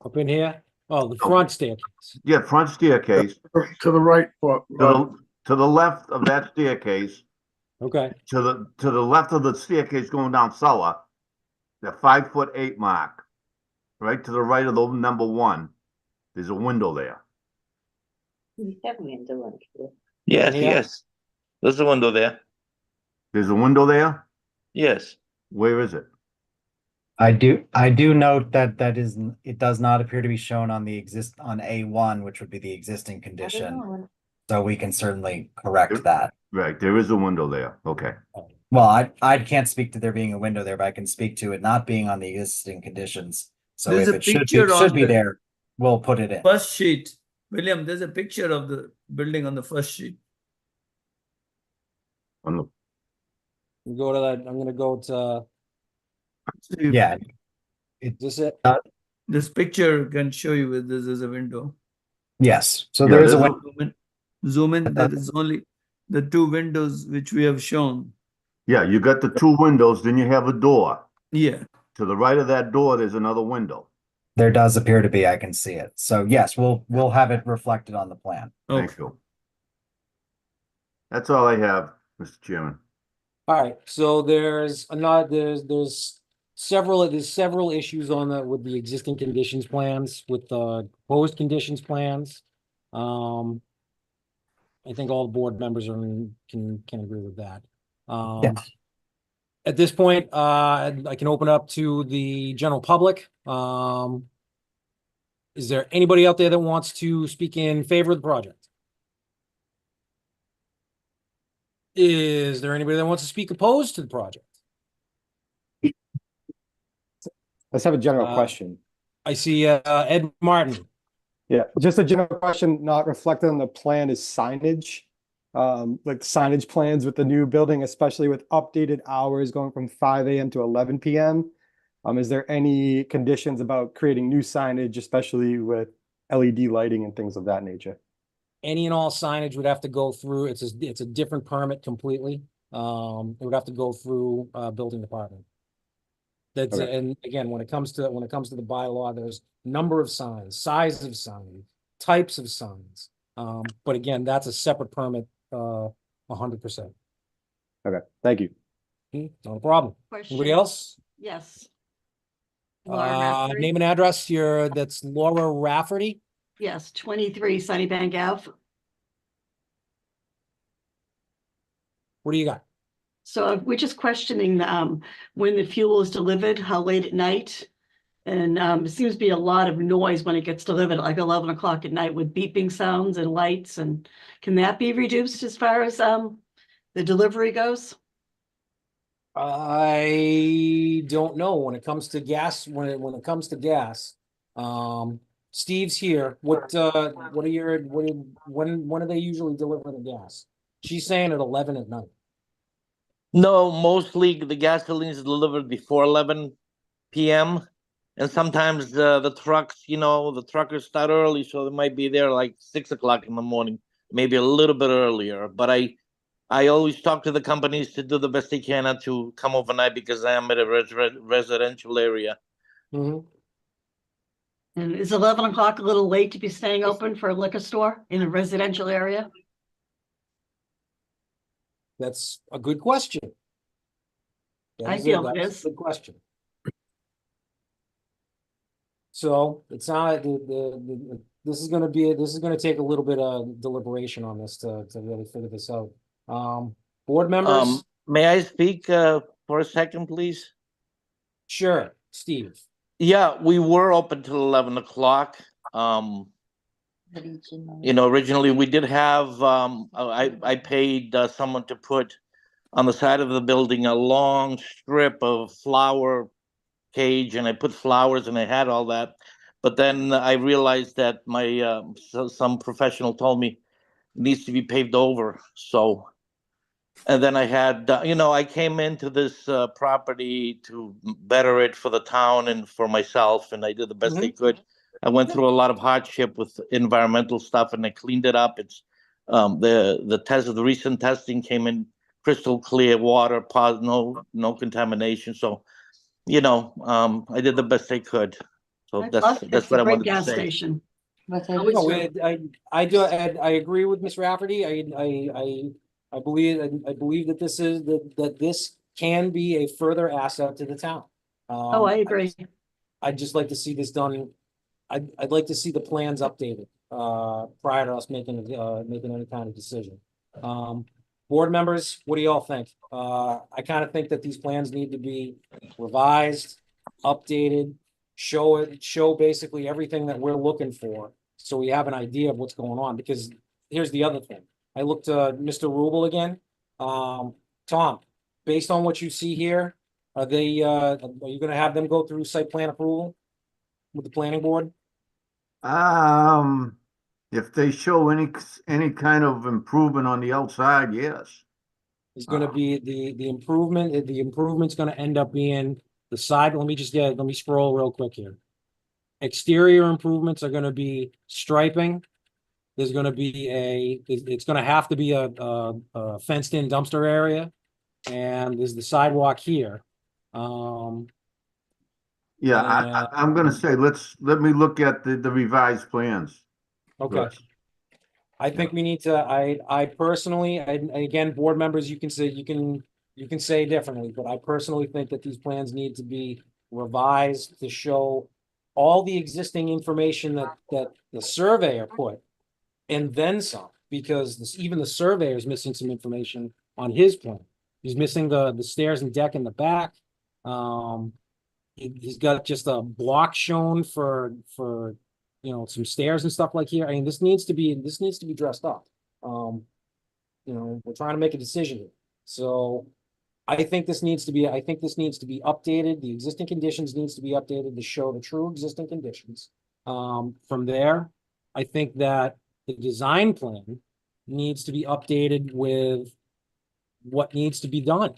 Up in here? Oh, the front staircase. Yeah, front staircase. To the right, To the left of that staircase, Okay. to the left of the staircase going down cellar, the 5'8" mark, right to the right of the number 1, there's a window there. Yes, Yeah. yes. There's a window there. There's a window there? Yes. Where is it? I do note that it does not appear to be shown on on A1, which would be the existing condition. So we can certainly correct that. Right, there is a window there. Okay. Well, I can't speak to there being a window there, but I can speak to it not being on the existing conditions. So There's if a it should picture on be the- there, we'll put it in. First sheet, William, there's a picture of the building on the first sheet. On the, Go to that. I'm gonna go to, Yeah, is this it? This picture can show you where this is a window. yes. So Yeah, there is a there's window. Zoom in, there is only the 2 windows which we have shown. yeah, you got the 2 windows, then you have a door. Yeah, To the right of that door, there's another window. There does appear to be, I can see it. So yes, we'll have it reflected on the plan. Thank okay. you. That's all I have, Mr. Chairman. All right, so there's several issues with the existing conditions plans, with the proposed conditions plans. I think all the board members can agree with that. Yes. At this point, I can open up to the general public. Is there anybody out there that wants to speak in favor of the project? Is there anybody that wants to speak opposed to the project? Let's have a general question. I see Ed Martin. Yeah, just a general question, not reflected on the plan is signage. Like signage plans with the new building, especially with updated hours going from 5 a.m. to 11 p.m. Is there any conditions about creating new signage, especially with LED lighting and things of that nature? Any and all signage would have to go through, it's a different permit completely. It would have to go through building department. That's, Okay. and again, when it comes to the bylaw, there's number of signs, size of signs, types of signs. But again, that's a separate permit, 100%. Okay, thank you. Not a problem. Anybody else? Yes. Name and address, that's Laura Rafferty. Yes, 23 Sunnybank Ave. What do you got? So we're just questioning when the fuel is delivered, how late at night? And it seems to be a lot of noise when it gets delivered, like 11 o'clock at night with beeping sounds and lights. And can that be reduced as far as the delivery goes? I don't know when it comes to gas, when it comes to gas. Steve's here. When do they usually deliver the gas? She's saying at 11 at night. No, mostly the gasoline is delivered before 11 p.m. And sometimes the trucks, the truckers start early, so they might be there like 6 o'clock in the morning, maybe a little bit earlier. But I always talk to the companies to do the best they can not to come overnight because I am at a residential area. Mhm. And is 11 o'clock a little late to be staying open for a liquor store in a residential area? That's a good question. I feel it is. a good question. So it's not this is going to take a little bit of deliberation on this to really figure this out. Board members, May I speak for a second, please? sure, Steve. Yeah, we were open till 11 o'clock. Originally we did have, I paid someone to put on the side of the building a long strip of flower cage, and I put flowers and I had all that. But then I realized that some professional told me it needs to be paved over. So, and then I had, I came into this property to better it for the town and for myself, and I did the best I could. I went through a lot of hardship with environmental stuff, and I cleaned it up. It's the recent testing came in crystal clear water, no contamination. So, I did the best I could. So that's what I wanted to say. Station. No, I agree with Ms. Rafferty. I believe that this can be a further asset to the town. I agree. I'd just like to see this done. I'd like to see the plans updated prior to us making any kind of decision. Board members, what do y'all think? I kind of think that these plans need to be revised, updated, show basically everything that we're looking for, so we have an idea of what's going on. Because here's the other thing. I looked at Mr. Rubel again. Tom, based on what you see here, are you going to have them go through site plan approval with the planning board? If they show any kind of improvement on the outside, yes. It's going to be the improvement. The improvement's going to end up being the side. Let me scroll real quick here. Exterior improvements are going to be striping. There's going to be it's going to have to be a fenced in dumpster area, and there's the sidewalk here. Yeah, I'm going to say let me look at the revised plans. Okay. I think we need to, I personally, again, board members, you can say differently, but I personally think that these plans need to be revised to show all the existing information that the surveyor put, and then some, because even the surveyor is missing some information on his plan. He's missing the stairs and deck in the back. He's got just a block shown for some stairs and stuff like here. I mean, this needs to be dressed up. We're trying to make a decision here. So I think this needs to be updated. The existing conditions needs to be updated to show the true existing conditions. From there, I think that the design plan needs to be updated with what needs to be done.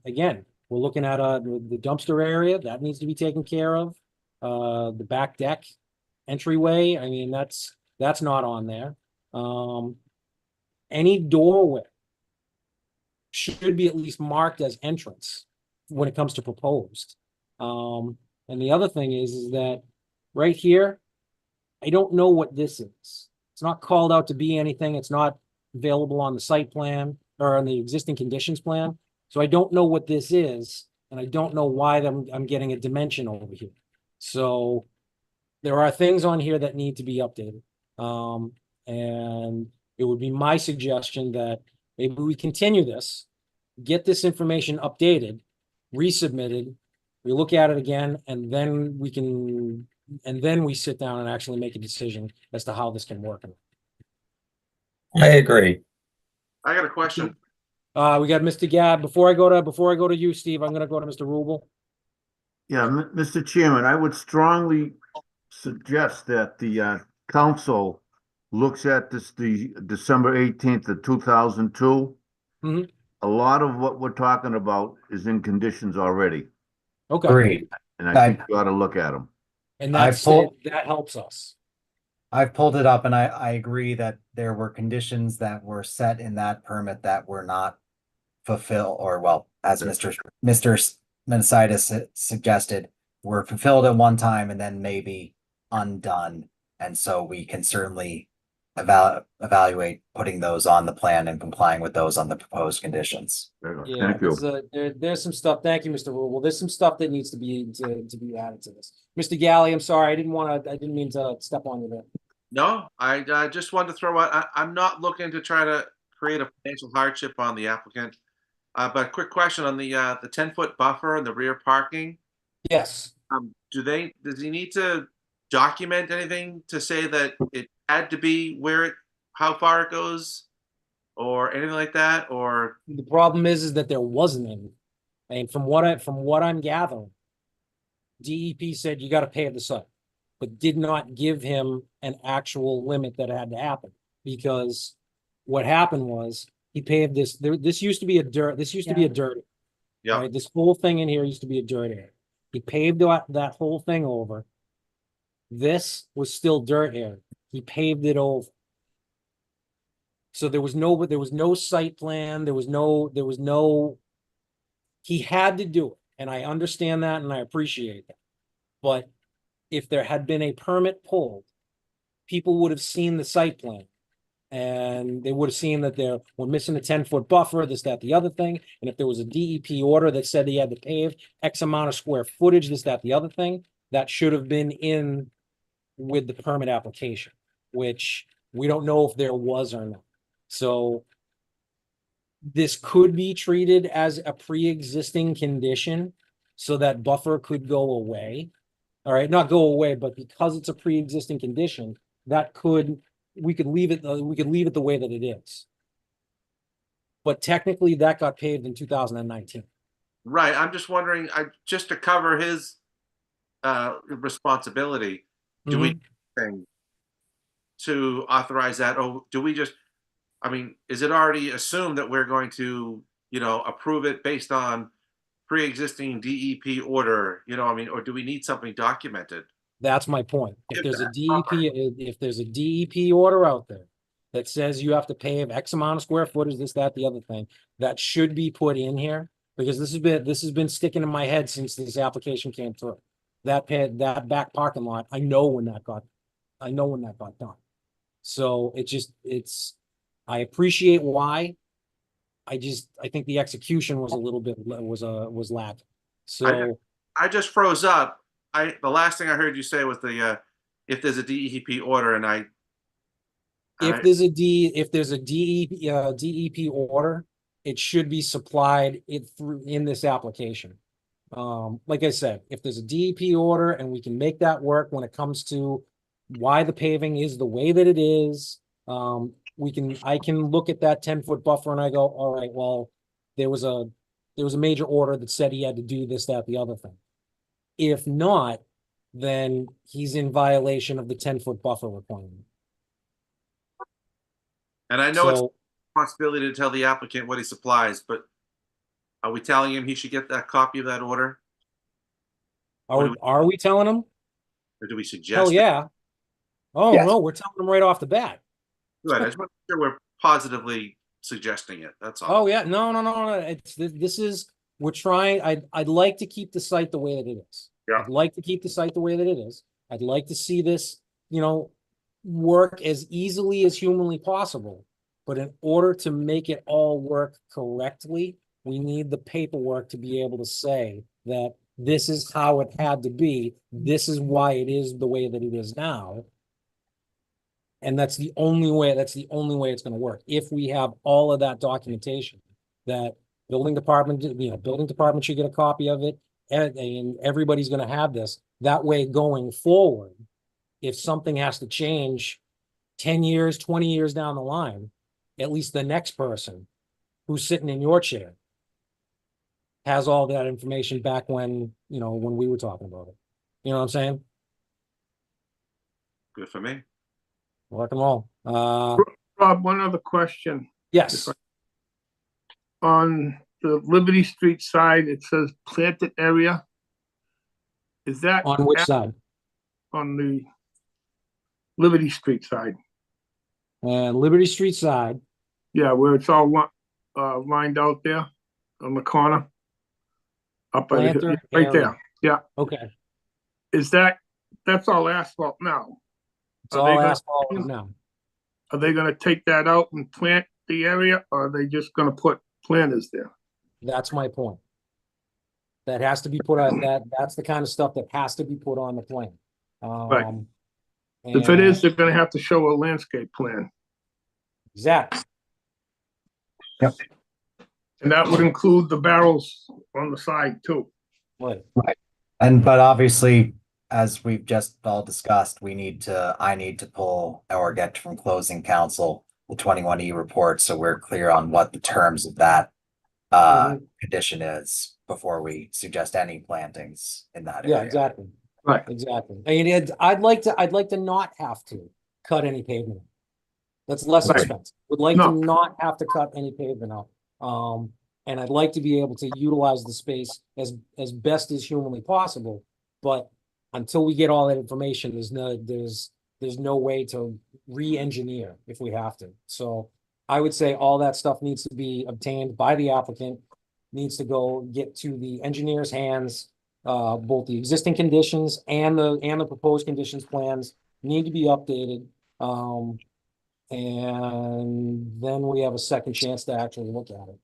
Again, we're looking at the dumpster area that needs to be taken care of. The back deck entryway, I mean, that's not on there. Any doorway should be at least marked as entrance when it comes to proposed. And the other thing is that right here, I don't know what this is. It's not called out to be anything. It's not available on the site plan or on the existing conditions plan. So I don't know what this is. and I don't know why I'm getting a dimension over here. So there are things on here that need to be updated. And it would be my suggestion that maybe we continue this, get this information updated, resubmitted, we look at it again, and then we sit down and actually make a decision as to how this can work. I agree. I got a question. We got Mr. Gadd. Before I go to you, Steve, I'm gonna go to Mr. Rubel. Yeah, Mr. Chairman, I would strongly suggest that the council looks at this, the December 18th of 2002. Mhm. A lot of what we're talking about is in conditions already, Okay, Great. and I think you ought to look at them. and that helps us. I've pulled it up and I agree that there were conditions that were set in that permit that were not fulfilled, or well, as Mr. Menasitis suggested, were fulfilled at one time and then maybe undone. And so we can certainly evaluate putting those on the plan and complying with those on the proposed conditions. Yeah, Thank you. there's some stuff. Thank you, Mr. Rubel. There's some stuff that needs to be added to this. Mr. Galley, I'm sorry, I didn't mean to step on you there. No, I just wanted to throw out, I'm not looking to try to create a financial hardship on the applicant. But quick question on the 10-foot buffer and the rear parking. Yes. Does he need to document anything to say that it had to be how far it goes or anything like that? Or The problem is that there wasn't any. And from what I'm gathering, DEP said you got to pay at the site, but did not give him an actual limit that had to happen, because what happened was he paved this. This used to be a dirt. This used to be a dirt. yeah, Right? This whole thing in here used to be a dirt area. He paved that whole thing over. This was still dirt area. He paved it over. So there was no site plan. There was no, he had to do it. And I understand that and I appreciate that. But if there had been a permit pulled, people would have seen the site plan. And they would have seen that we're missing a 10-foot buffer, this, that, the other thing. And if there was a DEP order that said he had to pave X amount of square footage, this, that, the other thing, that should have been in with the permit application, which we don't know if there was or not. So this could be treated as a pre-existing condition so that buffer could go away. All right, not go away, but because it's a pre-existing condition, we could leave it the way that it is. But technically that got paved in 2019. right. I'm just wondering, just to cover his responsibility, do we think to authorize that, or do we just? I mean, is it already assumed that we're going to, approve it based on pre-existing DEP order? I mean, or do we need something documented? That's my point. If there's a DEP order out there that says you have to pave X amount of square footage, this, that, the other thing, that should be put in here, because this has been sticking in my head since this application came through. That back parking lot, I know when that got done. So I appreciate why. I think the execution was a little bit was lacking. So I just froze up. The last thing I heard you say was if there's a DEP order, and if there's a DEP order, it should be supplied in this application. Like I said, if there's a DEP order and we can make that work when it comes to why the paving is the way that it is, I can look at that 10-foot buffer and I go, all right, well, there was a major order that said he had to do this, that, the other thing. If not, then he's in violation of the 10-foot buffer requirement. I know it's responsibility to tell the applicant what he supplies, but are we telling him he should get that copy of that order? Are we telling him? Or do we suggest? Hell yeah. Oh, Yes. no, we're telling him right off the bat. Good. I just want to make sure we're positively suggesting it. That's all. Oh, yeah. No. We're trying. I'd like to keep the site the way that it is. Yeah. I'd like to keep the site the way that it is. I'd like to see this, work as easily as humanly possible. But in order to make it all work correctly, we need the paperwork to be able to say that this is how it had to be. This is why it is the way that it is now. And that's the only way it's gonna work. If we have all of that documentation, that building department, building department should get a copy of it, and everybody's gonna have this. That way, going forward, if something has to change 10 years, 20 years down the line, at least the next person who's sitting in your chair has all that information back when we were talking about it. You know what I'm saying? Good for me. Rock and roll. Rob, one other question. Yes. On the Liberty Street side, it says planted area. Is that On which side? on the Liberty Street side? Liberty Street side. Yeah, where it's all lined out there on the corner. Up by the, Planter right area. there. Yeah. Okay. That's all asphalt now? It's all asphalt now. Are they gonna take that out and plant the area, or are they just gonna put planters there? That's my point. That has to be put on that's the kind of stuff that has to be put on the plan. Right. If it is, they're gonna have to show a landscape plan. Exactly. Yep. And that would include the barrels on the side too. Right. But obviously, as we've just all discussed, I need to pull or get from closing counsel the 21E report, so we're clear on what the terms of that condition is before we suggest any plantings in that area. Yeah, exactly. Right. Exactly. And I'd like to not have to cut any pavement. That's less Right. expensive. Would like to not have to cut any pavement out. And I'd like to be able to utilize the space as best as humanly possible. But until we get all that information, there's no way to re-engineer if we have to. So I would say all that stuff needs to be obtained by the applicant, needs to go get to the engineer's hands. Both the existing conditions and the proposed conditions plans need to be updated. And then we have a second chance to actually look at it.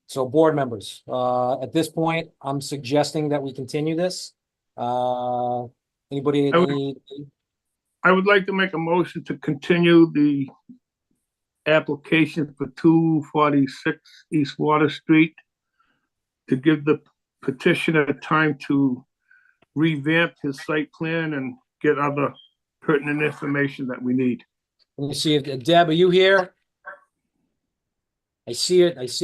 So board members, at this point, I'm suggesting that we continue this. Anybody? I would like to make a motion to continue the application for 246 East Water Street to give the petitioner time to revamp his site plan and get other pertinent information that we need. Let me see if Deb, are you here? I see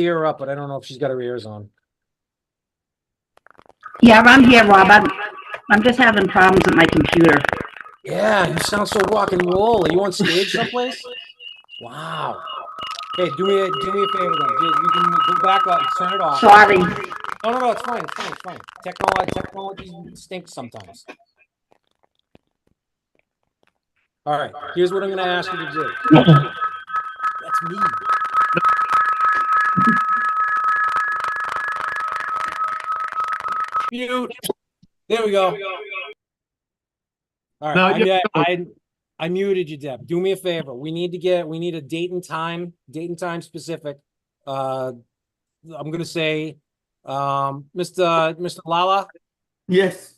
her up, but I don't know if she's got her ears on. Yeah, I'm here, Rob. I'm just having problems with my computer. Yeah, you sound so rock and roll. Are you on stage someplace? Wow. Hey, do me a favor then. You can go back up, turn it off. Sorry. No, it's fine. It's fine. Technology stinks sometimes. All right, here's what I'm going to ask you to do. That's me. Mute. There we go. All right, I muted you, Deb. Do me a favor. We need a date and time specific. I'm going to say, Mr. Lala. Yes.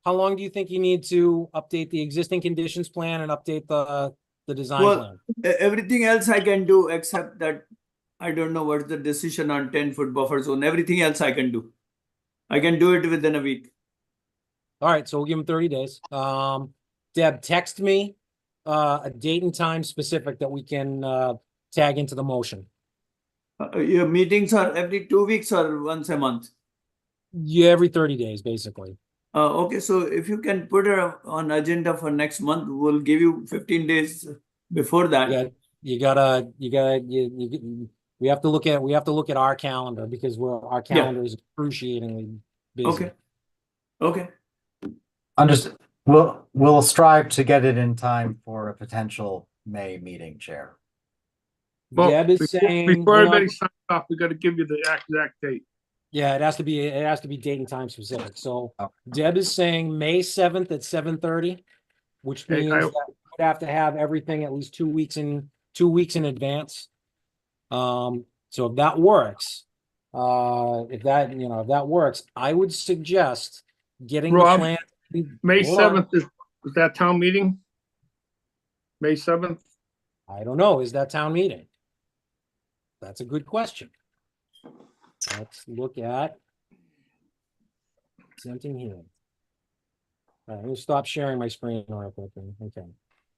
How long do you think you need to update the existing conditions plan and update the design plan? Everything else I can do except that I don't know what's the decision on 10-foot buffer zone. Everything else I can do. I can do it within a week. All right, so we'll give him 30 days. Deb, text me a date and time specific that we can tag into the motion. Your meetings are every 2 weeks or once a month? Yeah, every 30 days, basically. Okay, so if you can put it on agenda for next month, we'll give you 15 days before that. Yeah, we have to look at our calendar because our calendar is excruciatingly busy. Okay. Understood. We'll strive to get it in time for a potential May meeting, Chair. Well, Deb is saying before everybody signs off, we got to give you the exact date. Yeah, it has to be date and time specific. So Deb is saying May 7th at 7:30, which means that we have to have everything at least 2 weeks in advance. So if that works, if that works, I would suggest getting the Rob, plan. May Hold on. 7th is that town meeting? May 7th? I don't know. Is that town meeting? That's a good question. Let's look at something here. All right, I'm gonna stop sharing my screen real quick. Okay. I'm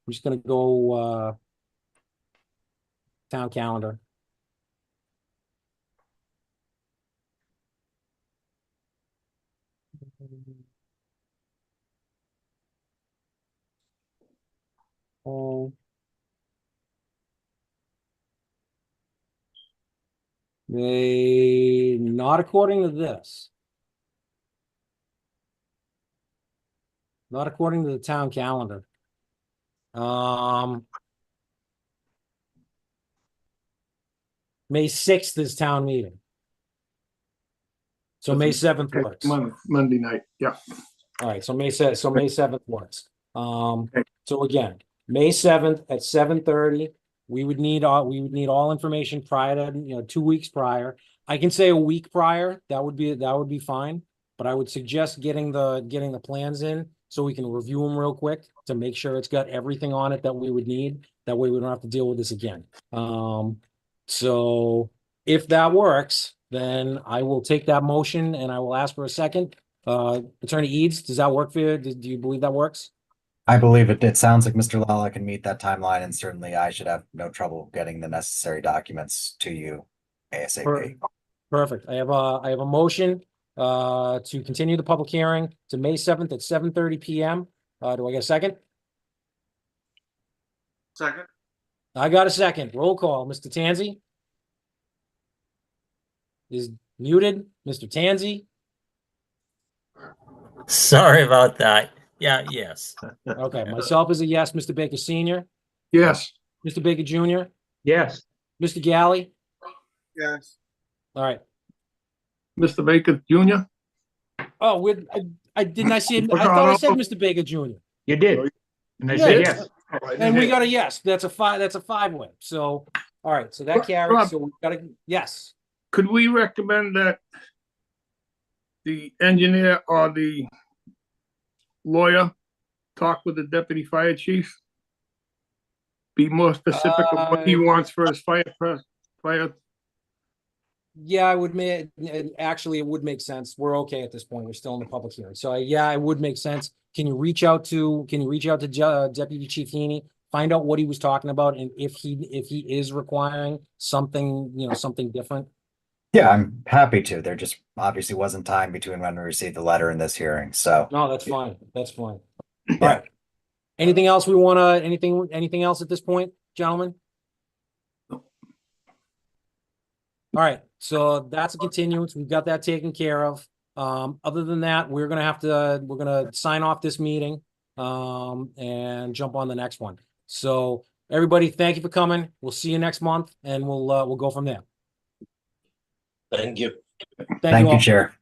just gonna go town calendar. Oh. Not according to this. Not according to the town calendar. May 6th is town meeting. So May 7th works. Monday night, yeah. All right, so May 7th works. So again, May 7th at 7:30, we would need all information prior to, 2 weeks prior. I can say a week prior, that would be fine, but I would suggest getting the plans in so we can review them real quick to make sure it's got everything on it that we would need. That way we don't have to deal with this again. So if that works, then I will take that motion and I will ask for a second. Attorney Eads, does that work for you? Do you believe that works? I believe it. It sounds like Mr. Lala can meet that timeline, and certainly I should have no trouble getting the necessary documents to you ASAP. Perfect. I have a motion to continue the public hearing to May 7th at 7:30 PM. Do I get a second? Second. I got a second. Roll call. Mr. Tanzi is muted. Mr. Tanzi. Sorry about that. Yeah, yes. Okay, myself is a yes. Mr. Baker Senior, Yes. Mr. Baker Junior, Yes. Mr. Galley. Yes. All right. Mr. Baker Jr.? Oh, I didn't I see it? I thought I said Mr. Baker Junior. You did. And I Yeah, said yes. yes. And we got a yes. That's a 5-way. So, all right. So that carries. Rob. So we got a yes. Could we recommend that the engineer or the lawyer talk with the deputy fire chief? Be more specific of what he wants for his fire. Yeah, I would make, actually, it would make sense. We're okay at this point. We're still in the public hearing. So yeah, it would make sense. Can you reach out to Deputy Chief Heaney, find out what he was talking about and if he is requiring something, something different? Yeah, I'm happy to. There just obviously wasn't time between when we received the letter and this hearing, so. No, that's fine. That's fine. All right. Anything else we want to, anything else at this point, gentlemen? All right, so that's a continuance. We've got that taken care of. Other than that, we're gonna sign off this meeting, and jump on the next one. So everybody, thank you for coming. We'll see you next month and we'll go from there. Thank you. Thank all. you, Chair.